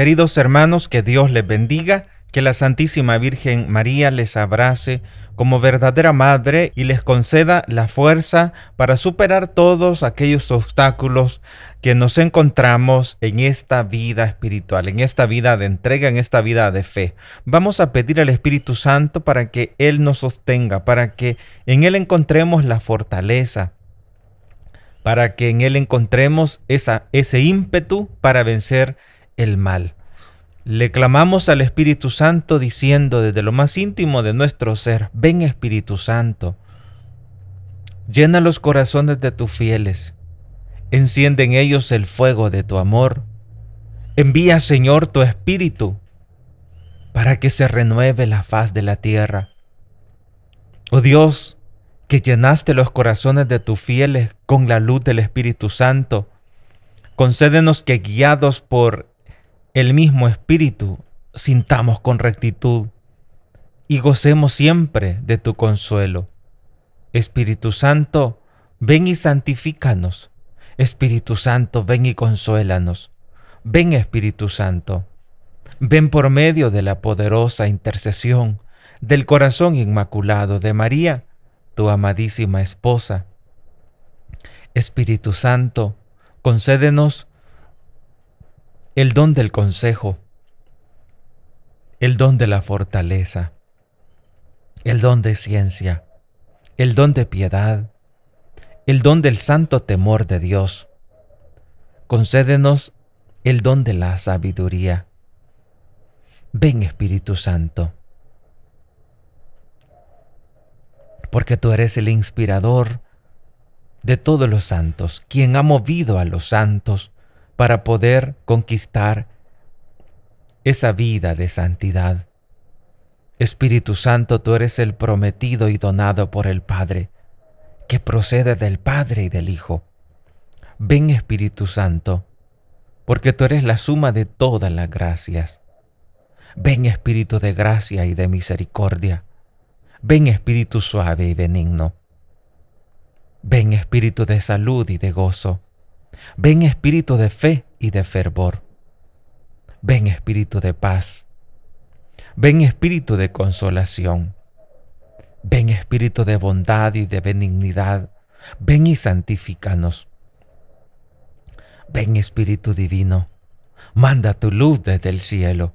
Queridos hermanos, que Dios les bendiga, que la Santísima Virgen María les abrace como verdadera madre y les conceda la fuerza para superar todos aquellos obstáculos que nos encontramos en esta vida espiritual, en esta vida de entrega, en esta vida de fe. Vamos a pedir al Espíritu Santo para que Él nos sostenga, para que en Él encontremos la fortaleza, para que en Él encontremos ese ímpetu para vencer el mal. Le clamamos al Espíritu Santo diciendo desde lo más íntimo de nuestro ser: ven Espíritu Santo, llena los corazones de tus fieles, enciende en ellos el fuego de tu amor. Envía, Señor, tu Espíritu para que se renueve la faz de la tierra. Oh Dios, que llenaste los corazones de tus fieles con la luz del Espíritu Santo, concédenos que, guiados por el mismo Espíritu, sintamos con rectitud y gocemos siempre de tu consuelo. Espíritu Santo, ven y santifícanos. Espíritu Santo, ven y consuélanos. Ven, Espíritu Santo, ven por medio de la poderosa intercesión del corazón inmaculado de María, tu amadísima esposa. Espíritu Santo, concédenos el don del consejo, el don de la fortaleza, el don de ciencia, el don de piedad, el don del santo temor de Dios. Concédenos el don de la sabiduría. Ven, Espíritu Santo, porque tú eres el inspirador de todos los santos, quien ha movido a los santos para poder conquistar esa vida de santidad. Espíritu Santo, tú eres el prometido y donado por el Padre, que procede del Padre y del Hijo. Ven, Espíritu Santo, porque tú eres la suma de todas las gracias. Ven, Espíritu de gracia y de misericordia. Ven, Espíritu suave y benigno. Ven, Espíritu de salud y de gozo. Ven, Espíritu de fe y de fervor. Ven, Espíritu de paz. Ven, Espíritu de consolación. Ven, Espíritu de bondad y de benignidad. Ven y santifícanos. Ven, Espíritu divino, manda tu luz desde el cielo.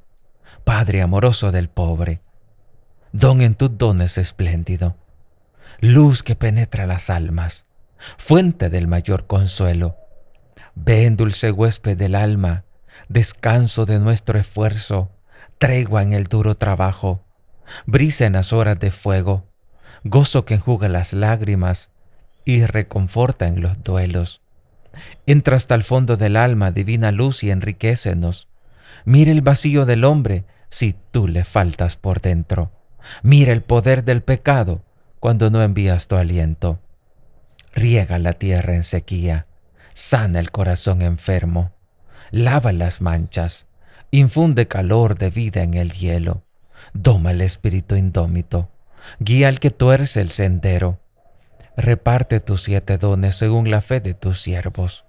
Padre amoroso del pobre, don en tus dones espléndido, luz que penetra las almas, fuente del mayor consuelo. Ven, dulce huésped del alma, descanso de nuestro esfuerzo, tregua en el duro trabajo, brisa en las horas de fuego, gozo que enjuga las lágrimas y reconforta en los duelos. Entra hasta el fondo del alma, divina luz, y enriquécenos. Mira el vacío del hombre si tú le faltas por dentro. Mira el poder del pecado cuando no envías tu aliento. Riega la tierra en sequía, sana el corazón enfermo, lava las manchas, infunde calor de vida en el hielo, doma el espíritu indómito, guía al que tuerce el sendero. Reparte tus 7 dones según la fe de tus siervos.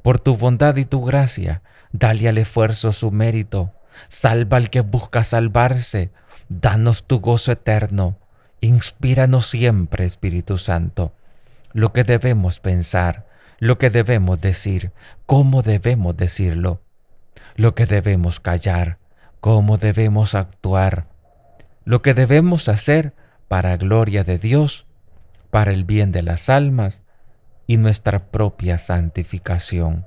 Por tu bondad y tu gracia, dale al esfuerzo su mérito. Salva al que busca salvarse. Danos tu gozo eterno. Inspíranos siempre, Espíritu Santo, lo que debemos pensar, lo que debemos decir, cómo debemos decirlo, lo que debemos callar, cómo debemos actuar, lo que debemos hacer para gloria de Dios, para el bien de las almas y nuestra propia santificación.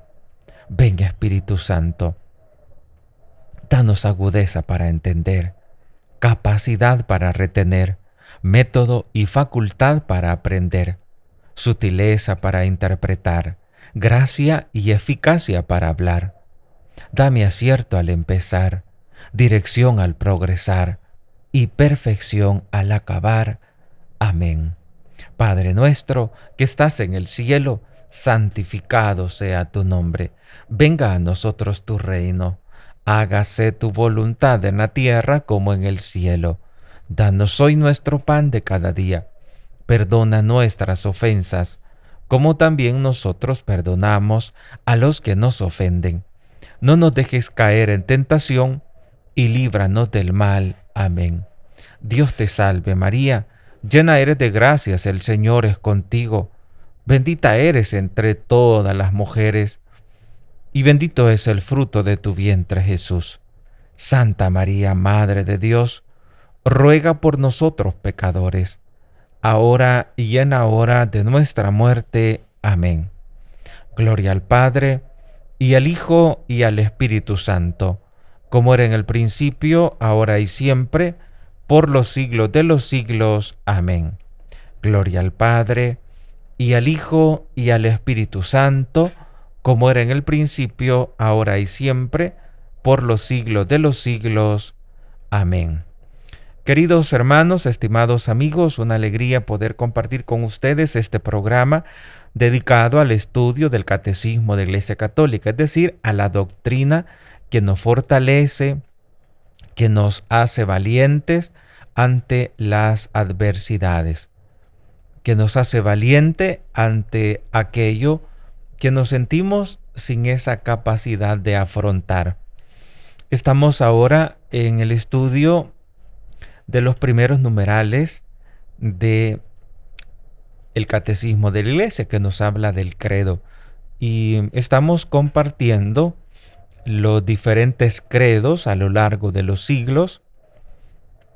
Ven, Espíritu Santo, danos agudeza para entender, capacidad para retener, método y facultad para aprender, sutileza para interpretar, gracia y eficacia para hablar. Dame acierto al empezar, dirección al progresar y perfección al acabar. Amén. Padre nuestro que estás en el cielo, santificado sea tu nombre. Venga a nosotros tu reino. Hágase tu voluntad en la tierra como en el cielo. Danos hoy nuestro pan de cada día. Perdona nuestras ofensas, como también nosotros perdonamos a los que nos ofenden. No nos dejes caer en tentación y líbranos del mal. Amén. Dios te salve María, llena eres de gracias, el Señor es contigo. Bendita eres entre todas las mujeres, y bendito es el fruto de tu vientre Jesús. Santa María, Madre de Dios, ruega por nosotros pecadores, ahora y en la hora de nuestra muerte. Amén. Gloria al Padre, y al Hijo, y al Espíritu Santo, como era en el principio, ahora y siempre, por los siglos de los siglos. Amén. Gloria al Padre, y al Hijo, y al Espíritu Santo, como era en el principio, ahora y siempre, por los siglos de los siglos. Amén. Queridos hermanos, estimados amigos, una alegría poder compartir con ustedes este programa dedicado al estudio del Catecismo de la Iglesia Católica, es decir, a la doctrina que nos fortalece, que nos hace valientes ante las adversidades, que nos hace valiente ante aquello que nos sentimos sin esa capacidad de afrontar. Estamos ahora en el estudio de los primeros numerales de el Catecismo de la Iglesia, que nos habla del credo. Y estamos compartiendo los diferentes credos a lo largo de los siglos.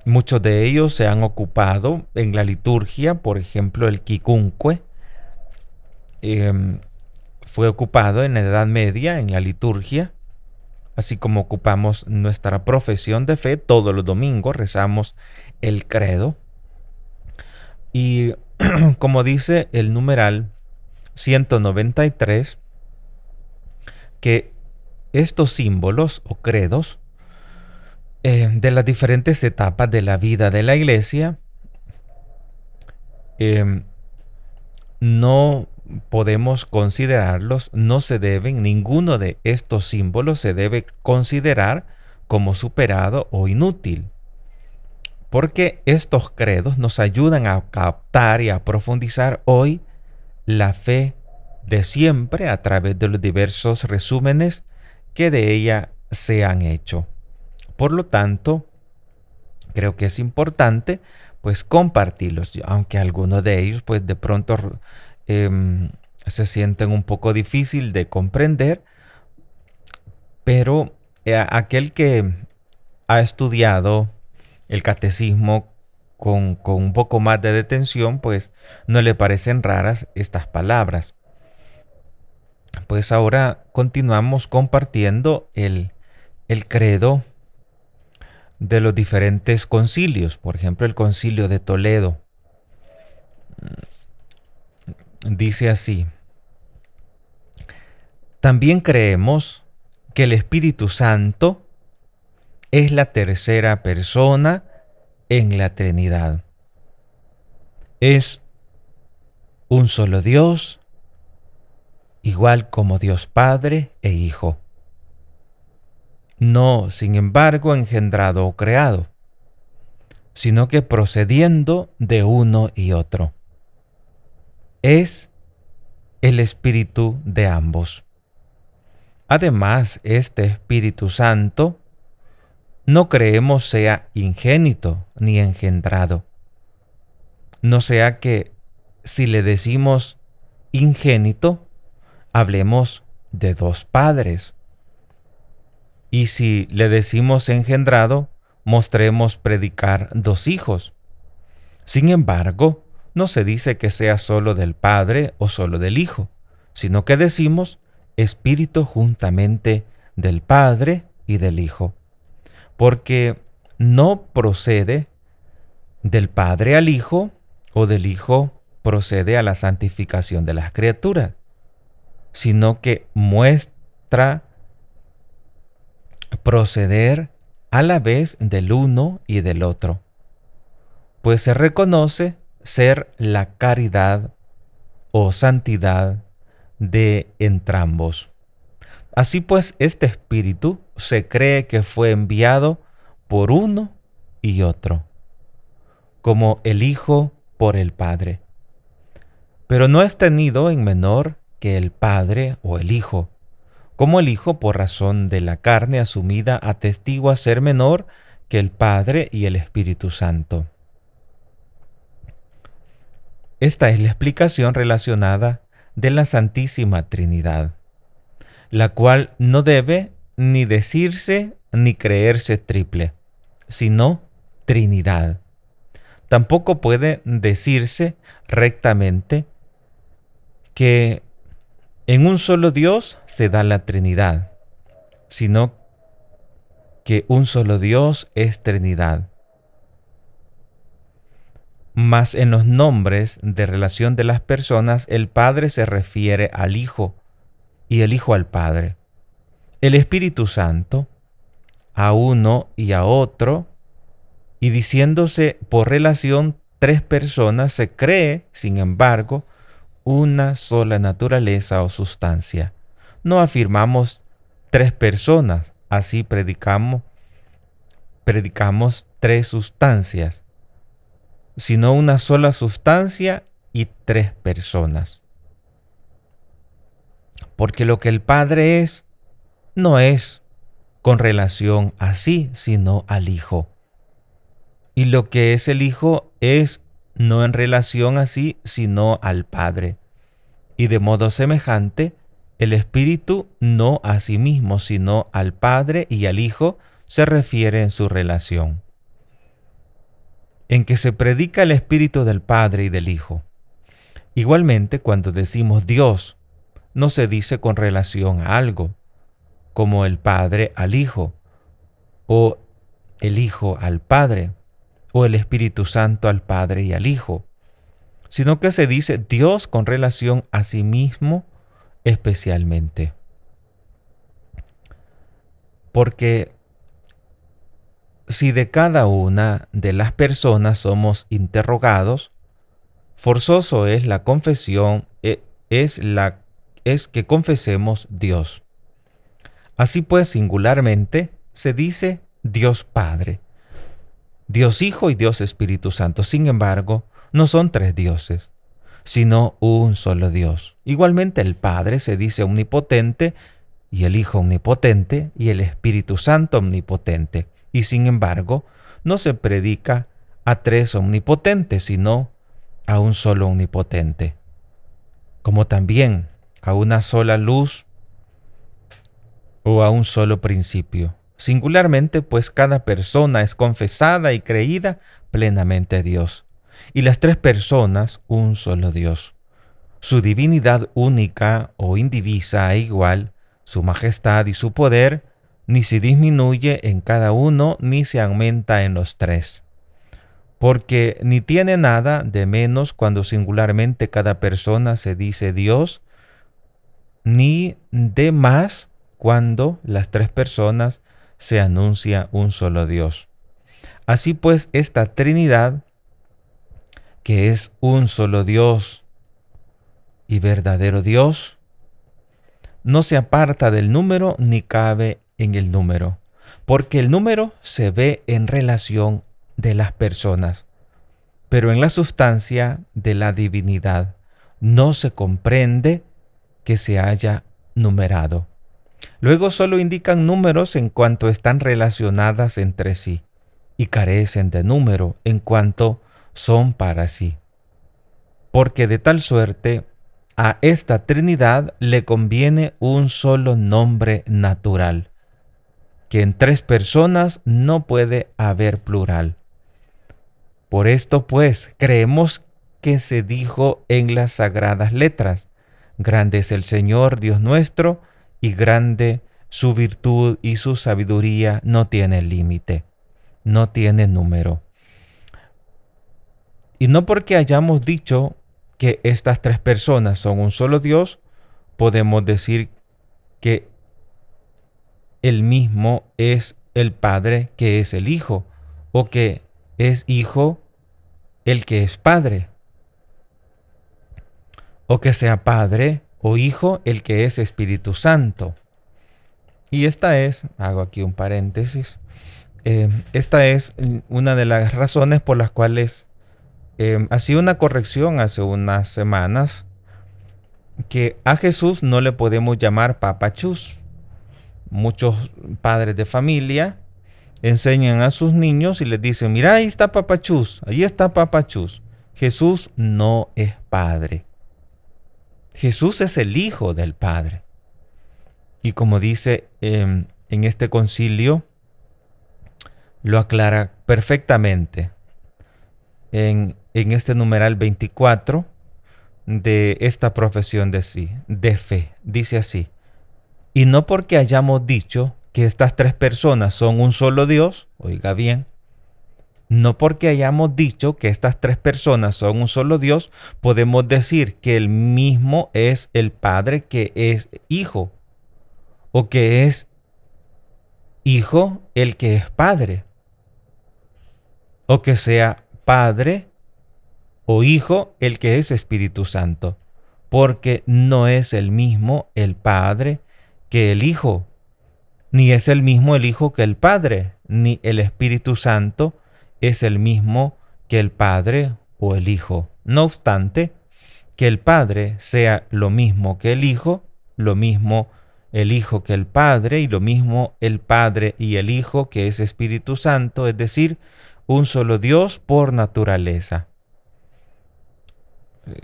Muchos de ellos se han ocupado en la liturgia, por ejemplo, el quicunque fue ocupado en la Edad Media en la liturgia, así como ocupamos nuestra profesión de fe. Todos los domingos rezamos el credo. Y como dice el numeral 193, que estos símbolos o credos de las diferentes etapas de la vida de la Iglesia no podemos considerarlos, no se deben, ninguno de estos símbolos se debe considerar como superado o inútil, porque estos credos nos ayudan a captar y a profundizar hoy la fe de siempre a través de los diversos resúmenes que de ella se han hecho. Por lo tanto, creo que es importante pues compartirlos, aunque algunos de ellos pues de pronto se sienten un poco difícil de comprender, pero aquel que ha estudiado el catecismo con un poco más de detención, pues no le parecen raras estas palabras. Pues ahora continuamos compartiendo el credo de los diferentes concilios. Por ejemplo, el concilio de Toledo dice así: también creemos que el Espíritu Santo es la tercera persona en la Trinidad. Es un solo Dios, igual como Dios Padre e Hijo. No, sin embargo, engendrado o creado, sino que procediendo de uno y otro. Es el Espíritu de ambos. Además, este Espíritu Santo no creemos sea ingénito ni engendrado. No sea que si le decimos ingénito, hablemos de dos padres. Y si le decimos engendrado, mostremos predicar dos hijos. Sin embargo, no se dice que sea solo del Padre o solo del Hijo, sino que decimos Espíritu juntamente del Padre y del Hijo, porque no procede del Padre al Hijo o del Hijo procede a la santificación de las criaturas, sino que muestra proceder a la vez del uno y del otro, pues se reconoce ser la caridad o santidad de entrambos. Así pues, este Espíritu se cree que fue enviado por uno y otro, como el Hijo por el Padre, pero no es tenido en menor que el Padre o el Hijo, como el Hijo por razón de la carne asumida atestigua ser menor que el Padre y el Espíritu Santo. Esta es la explicación relacionada de la Santísima Trinidad, la cual no debe ni decirse ni creerse triple, sino Trinidad. Tampoco puede decirse rectamente que en un solo Dios se da la Trinidad, sino que un solo Dios es Trinidad. Mas en los nombres de relación de las personas, el Padre se refiere al Hijo y el Hijo al Padre. El Espíritu Santo a uno y a otro, y diciéndose por relación tres personas, se cree, sin embargo, una sola naturaleza o sustancia. No afirmamos tres personas, así predicamos tres sustancias, sino una sola sustancia y tres personas. Porque lo que el Padre es, no es con relación a sí, sino al Hijo. Y lo que es el Hijo es no en relación a sí, sino al Padre. Y de modo semejante, el Espíritu no a sí mismo, sino al Padre y al Hijo se refiere en su relación. En que se predica el Espíritu del Padre y del Hijo. Igualmente, cuando decimos Dios, no se dice con relación a algo, como el Padre al Hijo, o el Hijo al Padre, o el Espíritu Santo al Padre y al Hijo, sino que se dice Dios con relación a sí mismo especialmente. Porque si de cada una de las personas somos interrogados, forzoso es la confesión, es que confesemos Dios. Así pues, singularmente, se dice Dios Padre, Dios Hijo y Dios Espíritu Santo. Sin embargo, no son tres dioses, sino un solo Dios. Igualmente el Padre se dice omnipotente, y el Hijo omnipotente, y el Espíritu Santo omnipotente. Y sin embargo, no se predica a tres omnipotentes, sino a un solo omnipotente. Como también a una sola luz o a un solo principio. Singularmente, pues cada persona es confesada y creída plenamente Dios. Y las tres personas, un solo Dios. Su divinidad única o indivisa e igual, su majestad y su poder, ni se disminuye en cada uno, ni se aumenta en los tres. Porque ni tiene nada de menos cuando singularmente cada persona se dice Dios, ni de más cuando las tres personas se anuncia un solo Dios. Así pues, esta Trinidad, que es un solo Dios y verdadero Dios, no se aparta del número ni cabe en el número, porque el número se ve en relación de las personas, pero en la sustancia de la divinidad no se comprende que se haya numerado. Luego solo indican números en cuanto están relacionadas entre sí y carecen de número en cuanto son para sí. Porque de tal suerte a esta Trinidad le conviene un solo nombre natural, que en tres personas no puede haber plural. Por esto, pues, creemos que se dijo en las sagradas letras: grande es el Señor Dios nuestro, y grande su virtud y su sabiduría no tiene límite, no tiene número. Y no porque hayamos dicho que estas tres personas son un solo Dios, podemos decir que el mismo es el Padre que es el Hijo, o que es Hijo el que es Padre, o que sea Padre o Hijo el que es Espíritu Santo. Y esta es, hago aquí un paréntesis, esta es una de las razones por las cuales hacía una corrección hace unas semanas, que a Jesús no le podemos llamar papachus, muchos padres de familia enseñan a sus niños y les dicen, mira, ahí está Papachús, ahí está Papachús. Jesús no es Padre. Jesús es el Hijo del Padre. Y como dice en este concilio, lo aclara perfectamente en este numeral 24 de esta profesión de fe. Dice así: y no porque hayamos dicho que estas tres personas son un solo Dios, oiga bien, no porque hayamos dicho que estas tres personas son un solo Dios, podemos decir que el mismo es el Padre que es Hijo, o que es Hijo el que es Padre, o que sea Padre o Hijo el que es Espíritu Santo, porque no es el mismo el Padre que el Hijo, ni es el mismo el Hijo que el Padre, ni el Espíritu Santo es el mismo que el Padre o el Hijo. No obstante, que el Padre sea lo mismo que el Hijo, lo mismo el Hijo que el Padre, y lo mismo el Padre y el Hijo que es Espíritu Santo, es decir, un solo Dios por naturaleza.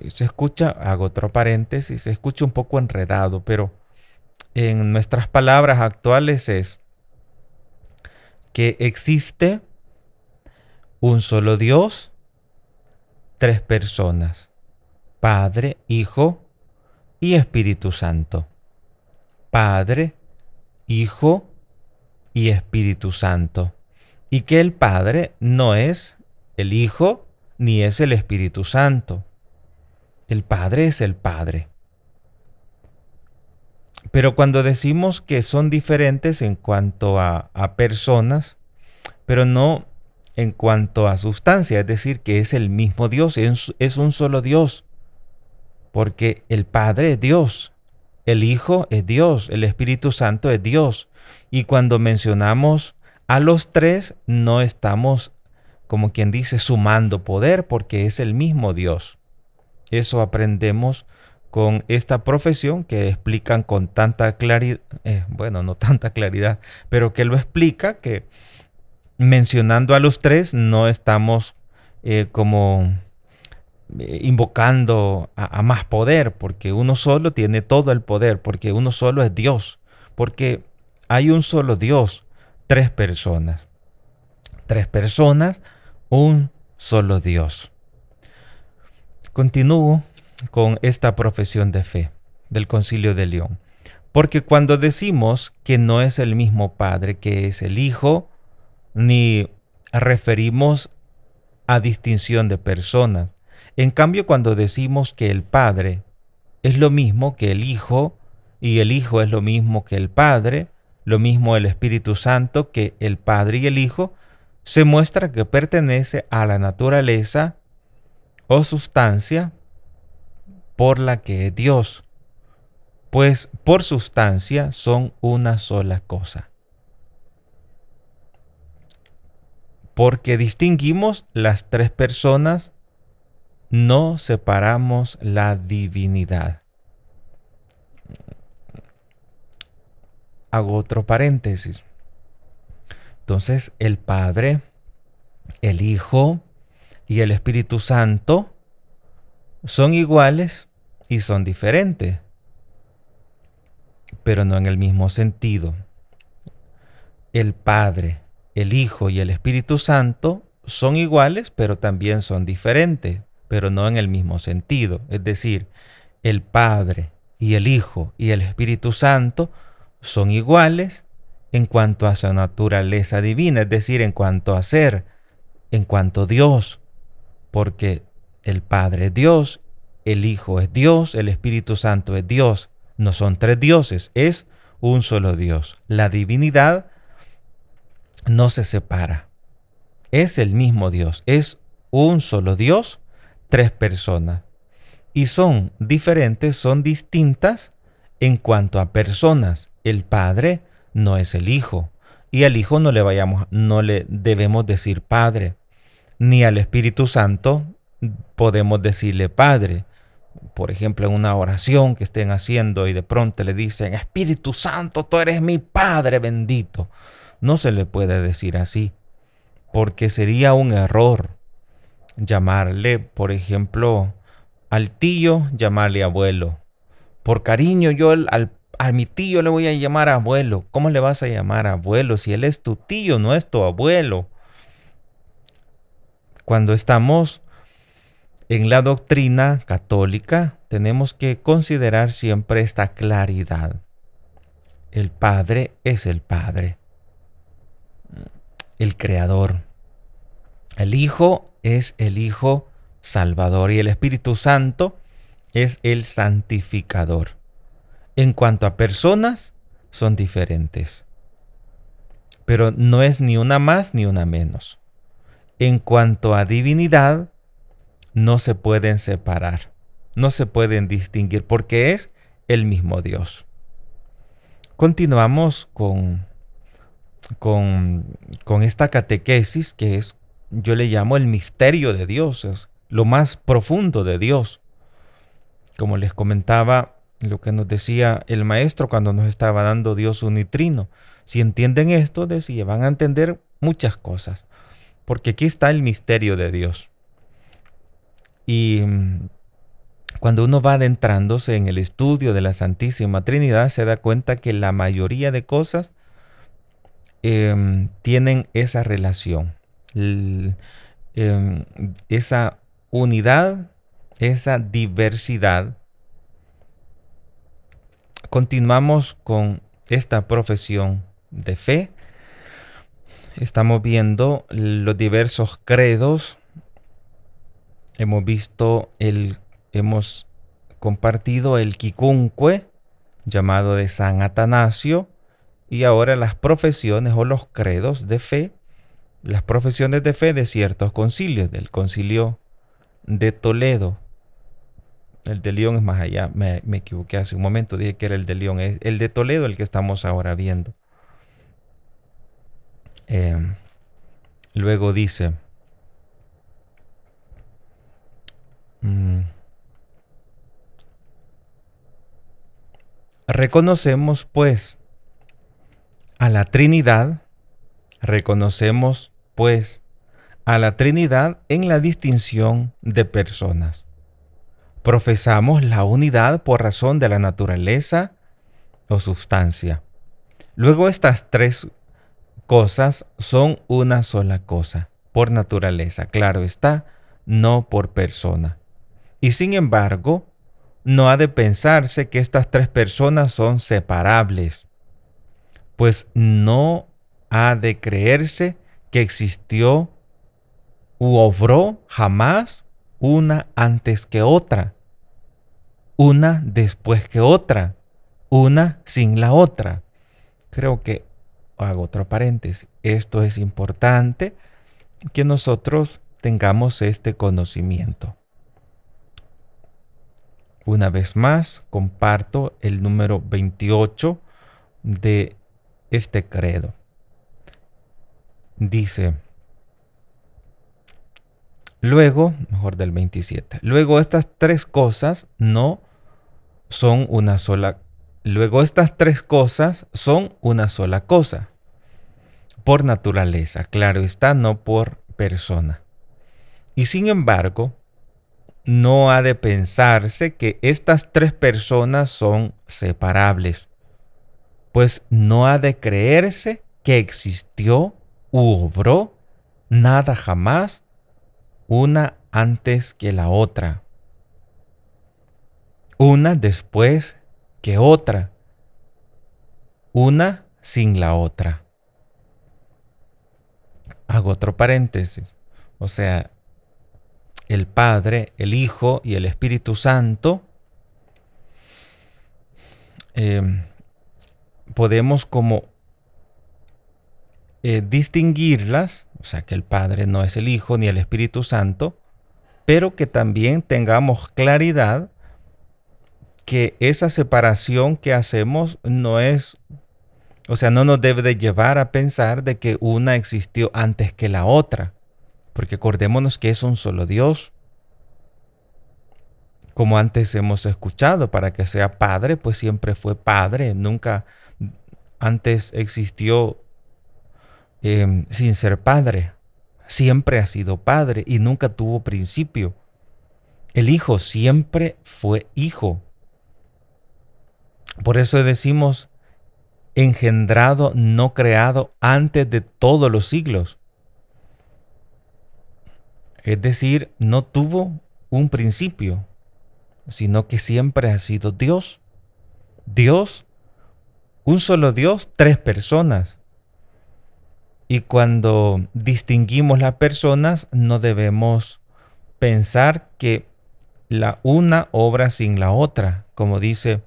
Se escucha, hago otro paréntesis, se escucha un poco enredado, pero en nuestras palabras actuales es que existe un solo Dios, tres personas, Padre, Hijo y Espíritu Santo. Padre, Hijo y Espíritu Santo. Y que el Padre no es el Hijo ni es el Espíritu Santo. El Padre es el Padre. Pero cuando decimos que son diferentes en cuanto a personas, pero no en cuanto a sustancia, es decir, que es el mismo Dios, es un solo Dios, porque el Padre es Dios, el Hijo es Dios, el Espíritu Santo es Dios. Y cuando mencionamos a los tres, no estamos, como quien dice, sumando poder, porque es el mismo Dios. Eso aprendemos con esta profesión que explican con tanta claridad, bueno, no tanta claridad, pero que lo explica, que mencionando a los tres no estamos invocando a más poder, porque uno solo tiene todo el poder, porque uno solo es Dios, porque hay un solo Dios, tres personas. Tres personas, un solo Dios. Continúo con esta profesión de fe del Concilio de León. Porque cuando decimos que no es el mismo Padre que es el Hijo, ni referimos a distinción de personas. En cambio, cuando decimos que el Padre es lo mismo que el Hijo, y el Hijo es lo mismo que el Padre, lo mismo el Espíritu Santo que el Padre y el Hijo, se muestra que pertenece a la naturaleza o sustancia por la que es Dios, pues por sustancia son una sola cosa. Porque distinguimos las tres personas, no separamos la divinidad. Hago otro paréntesis. Entonces, el Padre, el Hijo y el Espíritu Santo son iguales y son diferentes, pero no en el mismo sentido. El Padre, el Hijo y el Espíritu Santo son iguales, pero también son diferentes, pero no en el mismo sentido. Es decir, el Padre y el Hijo y el Espíritu Santo son iguales en cuanto a su naturaleza divina, es decir, en cuanto a ser, en cuanto a Dios, porque el Padre es Dios, el Hijo es Dios, el Espíritu Santo es Dios. No son tres dioses, es un solo Dios. La divinidad no se separa. Es el mismo Dios, es un solo Dios, tres personas. Y son diferentes, son distintas en cuanto a personas. El Padre no es el Hijo, y al Hijo no le debemos decir Padre, ni al Espíritu Santo podemos decirle Padre, por ejemplo, en una oración que estén haciendo y de pronto le dicen, Espíritu Santo, tú eres mi Padre bendito. No se le puede decir así, porque sería un error llamarle, por ejemplo, al tío, llamarle abuelo. Por cariño, a mi tío le voy a llamar abuelo. ¿Cómo le vas a llamar abuelo si él es tu tío, no es tu abuelo? Cuando estamos en la doctrina católica, tenemos que considerar siempre esta claridad. El Padre es el Padre, el Creador. El Hijo es el Hijo Salvador y el Espíritu Santo es el Santificador. En cuanto a personas, son diferentes, pero no es ni una más ni una menos. En cuanto a divinidad, no se pueden separar, no se pueden distinguir porque es el mismo Dios. Continuamos con esta catequesis que es, yo le llamo el misterio de Dios, es lo más profundo de Dios. Como les comentaba, lo que nos decía el maestro cuando nos estaba dando Dios unitrino. Si entienden esto, decía, van a entender muchas cosas, porque aquí está el misterio de Dios. Y cuando uno va adentrándose en el estudio de la Santísima Trinidad, se da cuenta que la mayoría de cosas tienen esa relación, esa unidad, esa diversidad. Continuamos con esta profesión de fe. Estamos viendo los diversos credos. Hemos compartido el quicunque, llamado de San Atanasio, y ahora las profesiones o los credos de fe, las profesiones de fe de ciertos concilios, del concilio de Toledo. El de León es más allá, me equivoqué hace un momento, dije que era el de León, es el de Toledo el que estamos ahora viendo. Luego dice, reconocemos pues a la Trinidad, reconocemos pues a la Trinidad en la distinción de personas. Profesamos la unidad por razón de la naturaleza o sustancia. Luego estas tres cosas son una sola cosa, por naturaleza, claro está, no por persona. Y sin embargo, no ha de pensarse que estas tres personas son separables, pues no ha de creerse que existió u obró jamás una antes que otra, una después que otra, una sin la otra. Creo que hago otro paréntesis. Esto es importante que nosotros tengamos este conocimiento. Una vez más, comparto el número 28 de este credo. Dice, luego, mejor del 27, luego estas tres cosas no son una sola. Luego estas tres cosas son una sola cosa. Por naturaleza, claro está, no por persona. Y sin embargo, no ha de pensarse que estas tres personas son separables, pues no ha de creerse que existió u obró nada jamás una antes que la otra, una después que otra, una sin la otra. Hago otro paréntesis. O sea, el Padre, el Hijo y el Espíritu Santo podemos como distinguirlas, o sea, que el Padre no es el Hijo ni el Espíritu Santo, pero que también tengamos claridad que esa separación que hacemos no es, o sea, no nos debe de llevar a pensar de que una existió antes que la otra, porque acordémonos que es un solo Dios. como antes hemos escuchado, para que sea padre, pues siempre fue padre, nunca antes existió sin ser padre. Siempre ha sido padre y nunca tuvo principio. El Hijo siempre fue Hijo. Por eso decimos engendrado, no creado antes de todos los siglos. Es decir, no tuvo un principio, sino que siempre ha sido Dios. Dios, un solo Dios, tres personas. Y cuando distinguimos las personas, no debemos pensar que la una obra sin la otra, como dice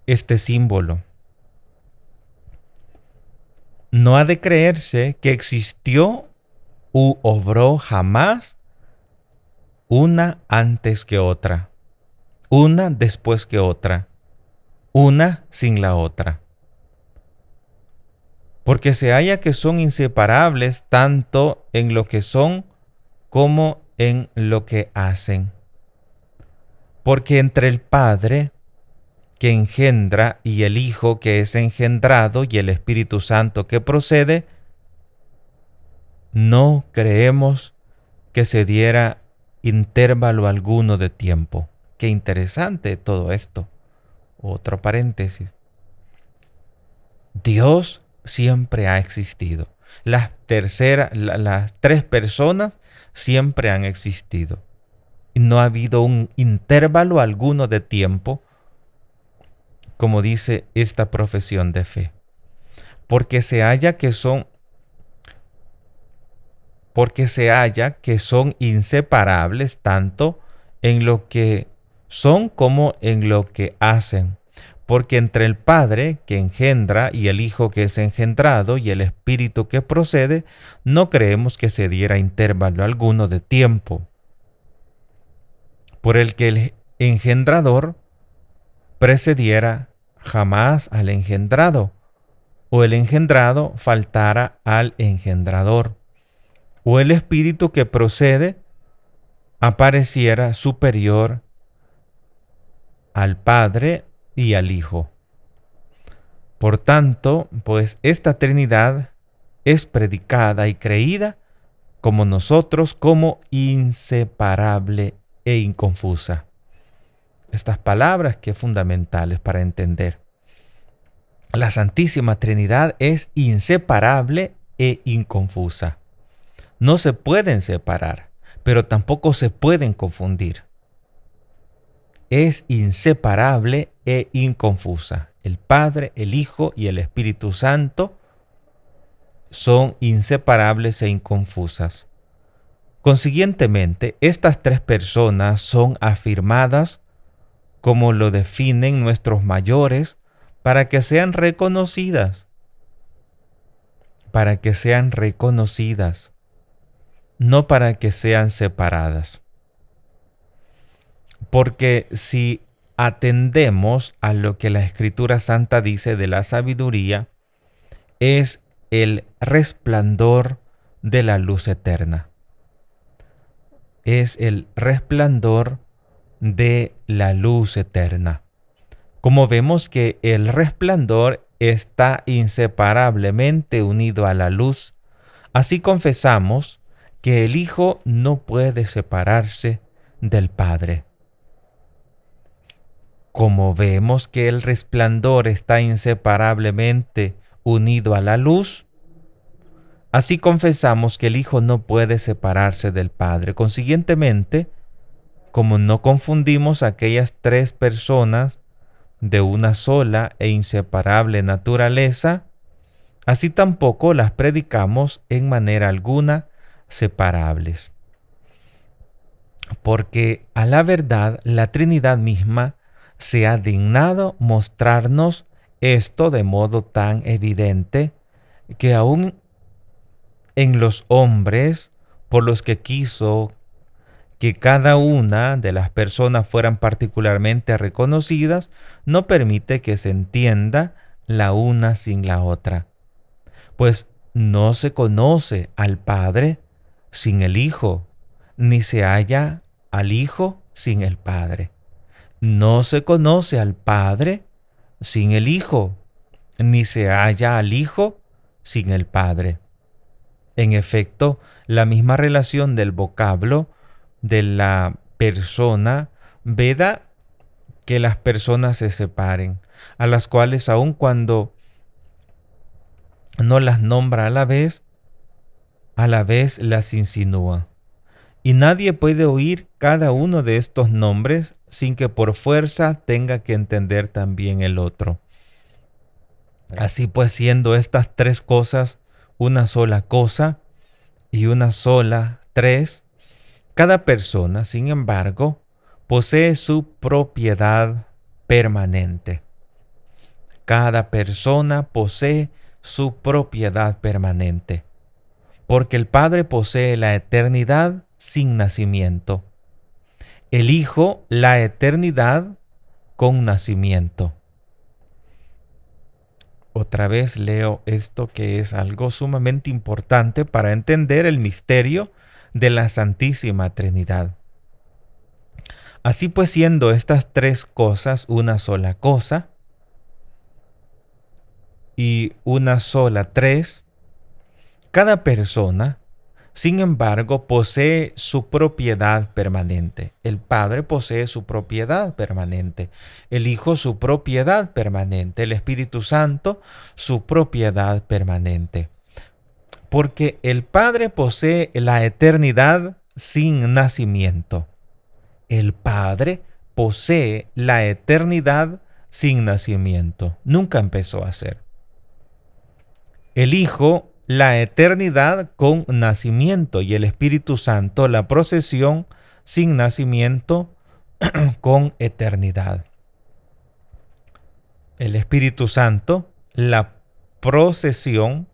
este símbolo. No ha de creerse que existió u obró jamás una antes que otra, una después que otra, una sin la otra. Porque se halla que son inseparables tanto en lo que son como en lo que hacen. Porque entre el Padre que engendra y el Hijo que es engendrado y el Espíritu Santo que procede, no creemos que se diera intervalo alguno de tiempo. Qué interesante todo esto. Otro paréntesis. Dios siempre ha existido. Las tres personas siempre han existido. No ha habido un intervalo alguno de tiempo, como dice esta profesión de fe. Porque se halla que son inseparables tanto en lo que son como en lo que hacen. Porque entre el Padre que engendra y el Hijo que es engendrado y el Espíritu que procede, no creemos que se diera intervalo alguno de tiempo, por el que el engendrador precediera jamás al engendrado, o el engendrado faltara al engendrador, o el Espíritu que procede apareciera superior al Padre y al Hijo. Por tanto, pues esta Trinidad es predicada y creída como nosotros como inseparable e inconfusa. Estas palabras que fundamentales para entender. La Santísima Trinidad es inseparable e inconfusa. No se pueden separar, pero tampoco se pueden confundir. Es inseparable e inconfusa. El Padre, el Hijo y el Espíritu Santo son inseparables e inconfusas. Consiguientemente, estas tres personas son afirmadas como lo definen nuestros mayores para que sean reconocidas. Para que sean reconocidas, no para que sean separadas. Porque si atendemos a lo que la Escritura Santa dice de la sabiduría, es el resplandor de la luz eterna. Es el resplandor de la luz eterna. Como vemos que el resplandor está inseparablemente unido a la luz, así confesamos que el Hijo no puede separarse del Padre. Como vemos que el resplandor está inseparablemente unido a la luz, así confesamos que el Hijo no puede separarse del Padre. Consiguientemente, como no confundimos aquellas tres personas de una sola e inseparable naturaleza, así tampoco las predicamos en manera alguna separables. Porque a la verdad la Trinidad misma se ha dignado mostrarnos esto de modo tan evidente que aún en los hombres por los que quiso que cada una de las personas fueran particularmente reconocidas, no permite que se entienda la una sin la otra. Pues no se conoce al Padre sin el Hijo, ni se halla al Hijo sin el Padre. No se conoce al Padre sin el Hijo, ni se halla al Hijo sin el Padre. En efecto, la misma relación del vocablo de la persona veda que las personas se separen, a las cuales aun cuando no las nombra a la vez las insinúa. Y nadie puede oír cada uno de estos nombres sin que por fuerza tenga que entender también el otro. Así pues, siendo estas tres cosas una sola cosa y una sola tres, cada persona, sin embargo, posee su propiedad permanente. Cada persona posee su propiedad permanente, porque el Padre posee la eternidad sin nacimiento, el Hijo la eternidad con nacimiento. Otra vez leo esto que es algo sumamente importante para entender el misterio de la Santísima Trinidad. Así pues, siendo estas tres cosas una sola cosa y una sola tres, cada persona, sin embargo, posee su propiedad permanente. El Padre posee su propiedad permanente, el Hijo su propiedad permanente, el Espíritu Santo su propiedad permanente. Porque el Padre posee la eternidad sin nacimiento. El Padre posee la eternidad sin nacimiento. Nunca empezó a ser. El Hijo la eternidad con nacimiento y el Espíritu Santo la procesión sin nacimiento con eternidad. El Espíritu Santo la procesión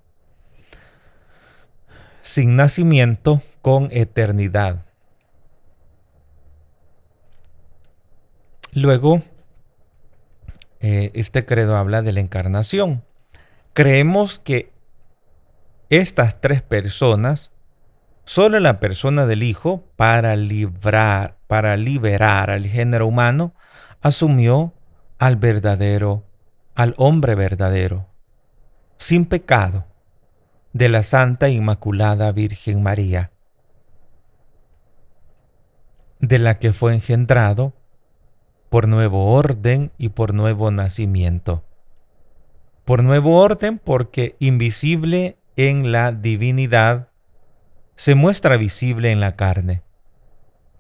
sin nacimiento con eternidad. Luego, este credo habla de la encarnación. Creemos que estas tres personas, solo la persona del Hijo, para liberar al género humano, asumió al hombre verdadero, sin pecado, de la Santa Inmaculada Virgen María, de la que fue engendrado por nuevo orden y por nuevo nacimiento. Por nuevo orden porque invisible en la divinidad se muestra visible en la carne.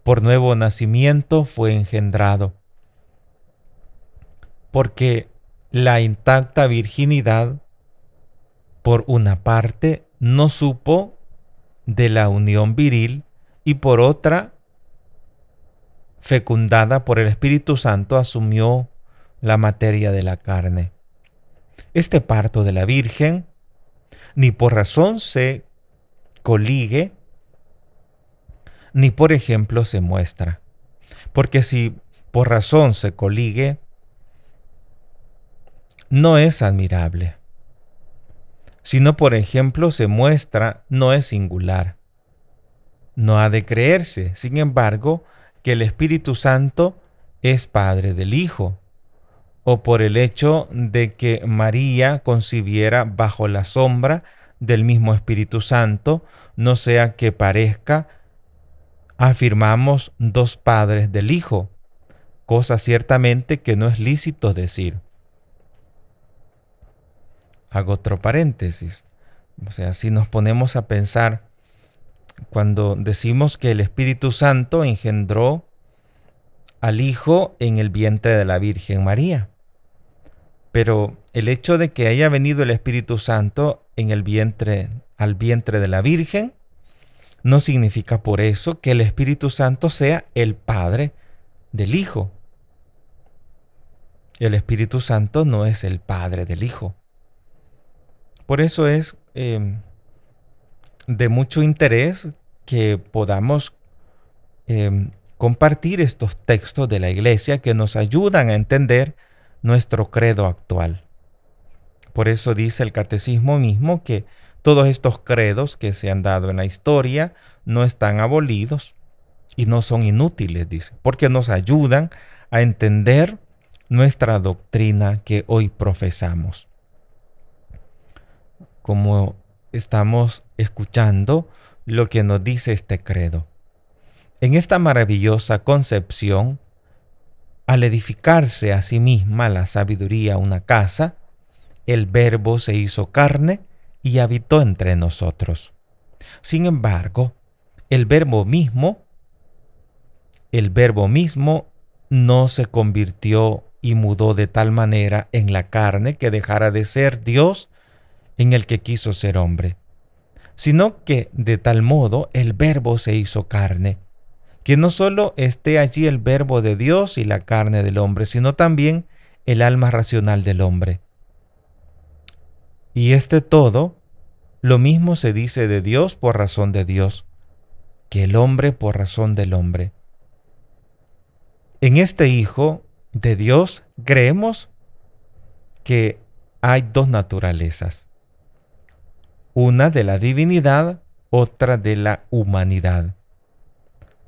Por nuevo nacimiento fue engendrado, porque la intacta virginidad, por una parte, no supo de la unión viril y por otra, fecundada por el Espíritu Santo, asumió la materia de la carne. Este parto de la Virgen ni por razón se coligue, ni por ejemplo se muestra. Porque si por razón se coligue, no es admirable. Si no por ejemplo se muestra, no es singular. No ha de creerse, sin embargo, que el Espíritu Santo es Padre del Hijo, o por el hecho de que María concibiera bajo la sombra del mismo Espíritu Santo, no sea que parezca, afirmamos dos padres del Hijo, cosa ciertamente que no es lícito decir. Hago otro paréntesis. O sea, si nos ponemos a pensar, cuando decimos que el Espíritu Santo engendró al Hijo en el vientre de la Virgen María, pero el hecho de que haya venido el Espíritu Santo en el vientre, al vientre de la Virgen, no significa por eso que el Espíritu Santo sea el Padre del Hijo. El Espíritu Santo no es el Padre del Hijo. Por eso es de mucho interés que podamos compartir estos textos de la Iglesia que nos ayudan a entender nuestro credo actual. Por eso dice el Catecismo mismo que todos estos credos que se han dado en la historia no están abolidos, y no son inútiles, dice, porque nos ayudan a entender nuestra doctrina que hoy profesamos. Como estamos escuchando lo que nos dice este credo. En esta maravillosa concepción, al edificarse a sí misma la sabiduría una casa, el Verbo se hizo carne y habitó entre nosotros. Sin embargo, el Verbo mismo no se convirtió y mudó de tal manera en la carne que dejara de ser Dios en el que quiso ser hombre, sino que de tal modo el Verbo se hizo carne, que no solo esté allí el Verbo de Dios y la carne del hombre, sino también el alma racional del hombre. Y todo, lo mismo se dice de Dios por razón de Dios, que el hombre por razón del hombre. En este Hijo de Dios creemos que hay dos naturalezas, una de la divinidad, otra de la humanidad,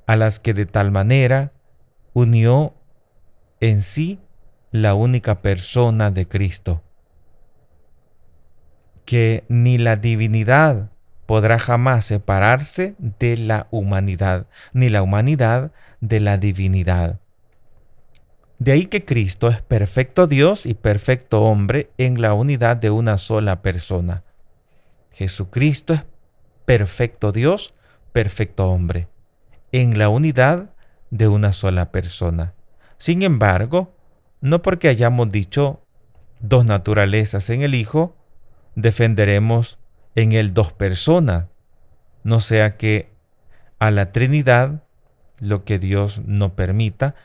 a las que de tal manera unió en sí la única persona de Cristo, que ni la divinidad podrá jamás separarse de la humanidad, ni la humanidad de la divinidad. De ahí que Cristo es perfecto Dios y perfecto hombre en la unidad de una sola persona. Jesucristo es perfecto Dios, perfecto hombre, en la unidad de una sola persona. Sin embargo, no porque hayamos dicho dos naturalezas en el Hijo, defenderemos en él dos personas, no sea que a la Trinidad, lo que Dios no permita,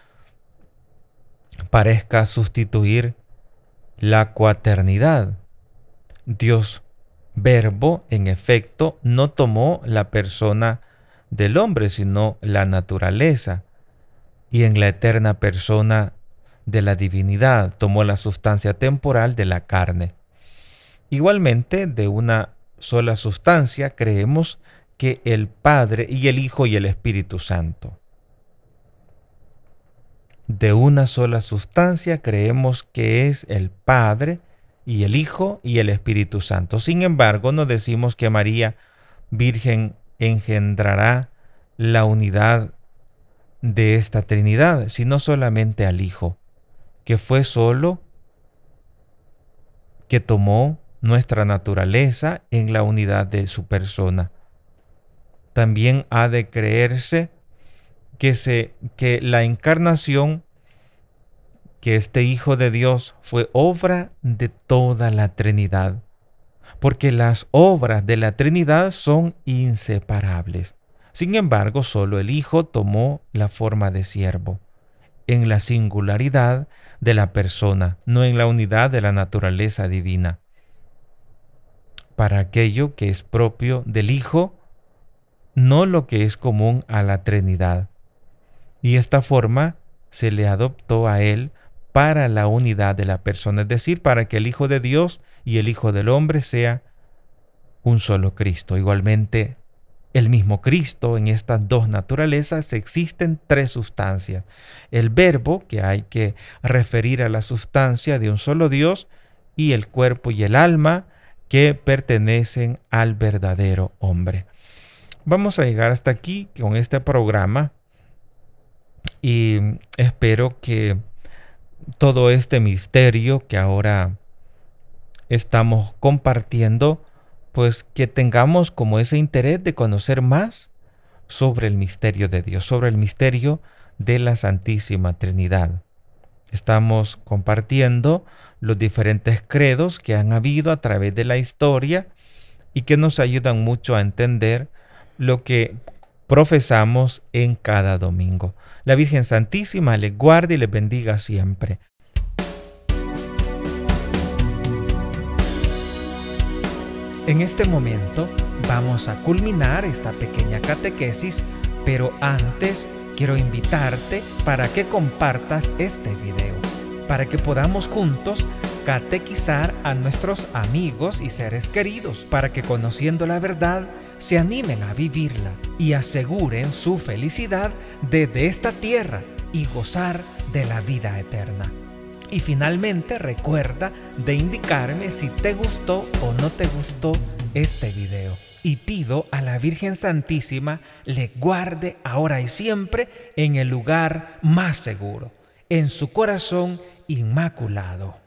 parezca sustituir la cuaternidad. Dios Verbo, en efecto, no tomó la persona del hombre, sino la naturaleza, y en la eterna persona de la divinidad tomó la sustancia temporal de la carne. Igualmente, de una sola sustancia creemos que el Padre y el Hijo y el Espíritu Santo. De una sola sustancia creemos que es el Padre y el Hijo y el Espíritu Santo. Sin embargo, no decimos que María Virgen engendrará la unidad de esta Trinidad, sino solamente al Hijo, que fue solo, que tomó nuestra naturaleza en la unidad de su persona. También ha de creerse que la encarnación, que este Hijo de Dios fue obra de toda la Trinidad, porque las obras de la Trinidad son inseparables. Sin embargo, solo el Hijo tomó la forma de siervo, en la singularidad de la persona, no en la unidad de la naturaleza divina. Para aquello que es propio del Hijo, no lo que es común a la Trinidad. Y esta forma se le adoptó a él para la unidad de la persona, es decir, para que el Hijo de Dios y el Hijo del hombre sea un solo Cristo. Igualmente, el mismo Cristo, en estas dos naturalezas existen tres sustancias. El Verbo, que hay que referir a la sustancia de un solo Dios, y el cuerpo y el alma, que pertenecen al verdadero hombre. Vamos a llegar hasta aquí con este programa y espero que todo este misterio que ahora estamos compartiendo, pues que tengamos como ese interés de conocer más sobre el misterio de Dios, sobre el misterio de la Santísima Trinidad. Estamos compartiendo los diferentes credos que han habido a través de la historia y que nos ayudan mucho a entender lo que profesamos en cada domingo. La Virgen Santísima les guarde y les bendiga siempre. En este momento vamos a culminar esta pequeña catequesis, pero antes quiero invitarte para que compartas este video, para que podamos juntos catequizar a nuestros amigos y seres queridos, para que conociendo la verdad se animen a vivirla y aseguren su felicidad desde esta tierra y gozar de la vida eterna. Y finalmente recuerda de indicarme si te gustó o no te gustó este video. Y pido a la Virgen Santísima le guarde ahora y siempre en el lugar más seguro, en su corazón inmaculado.